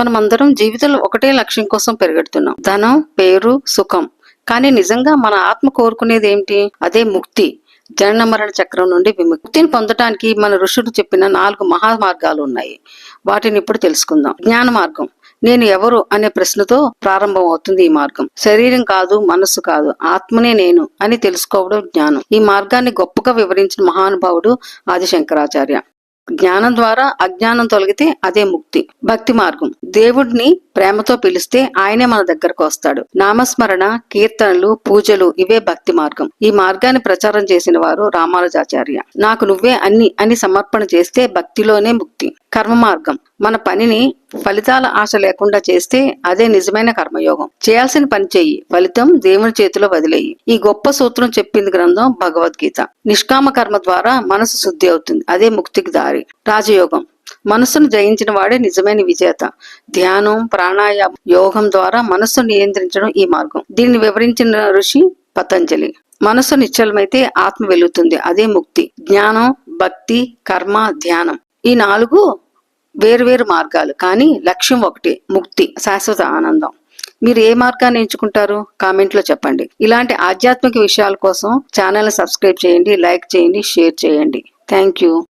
మనమందరం జీవితంలో ఒకటే లక్ష్యం కోసం పరిగెడుతున్నాం, ధనం, పేరు, సుఖం. కానీ నిజంగా మన ఆత్మ కోరుకునేది ఏమిటి? అదే ముక్తి, జనన మరణ చక్రం నుండి విముక్తిని పొందటానికి మన ఋషులు చెప్పిన 4 మహా మార్గాలు ఉన్నాయి. వాటిని ఇప్పుడు తెలుసుకుందాం. జ్ఞాన మార్గం. నేను ఎవరు అనే ప్రశ్నతో ప్రారంభం అవుతుంది ఈ మార్గం. శరీరం కాదు, మనస్సు కాదు, ఆత్మనే నేను అని తెలుసుకోవడం జ్ఞానం. ఈ మార్గాన్ని గొప్పగా వివరించిన మహానుభావుడు ఆది శంకరాచార్య. జ్ఞానం ద్వారా అజ్ఞానం తొలగితే అదే ముక్తి. భక్తి మార్గం. దేవుడిని ప్రేమతో పిలిస్తే ఆయనే మన దగ్గరకు వస్తాడు. నామస్మరణ, కీర్తనలు, పూజలు ఇవే భక్తి మార్గం. ఈ మార్గాన్ని ప్రచారం చేసిన వారు రామానుజాచార్య. నాకు నువ్వే అన్ని అని సమర్పణ చేస్తే భక్తిలోనే ముక్తి. కర్మ మార్గం. మన పనిని ఫలితాల ఆశ లేకుండా చేస్తే అదే నిజమైన కర్మయోగం. చేయాల్సిన పని చెయ్యి, ఫలితం దేవుని చేతిలో వదిలేయి. ఈ గొప్ప సూత్రం చెప్పింది గ్రంథం భగవద్గీత. నిష్కామ కర్మ ద్వారా మనసు శుద్ధి అవుతుంది, అదే ముక్తికి దారి. రాజయోగం. మనస్సును జయించిన వాడే నిజమైన విజేత. ధ్యానం, ప్రాణాయామం, యోగం ద్వారా మనస్సును నియంత్రించడం ఈ మార్గం. దీన్ని వివరించిన ఋషి పతంజలి. మనస్సు నిశ్చలమైతే ఆత్మ వెలుగుతుంది, అదే ముక్తి. జ్ఞానం, భక్తి, కర్మ, ధ్యానం ఈ 4 వేరువేరు మార్గాలు, కానీ లక్ష్యం ఒకటి, ముక్తి, శాశ్వత ఆనందం. మీరు ఏ మార్గాన్ని ఎంచుకుంటారు? కామెంట్ లో చెప్పండి. ఇలాంటి ఆధ్యాత్మిక విషయాల కోసం ఛానల్ ని సబ్స్క్రైబ్ చేయండి, లైక్ చేయండి, షేర్ చేయండి. Thank you.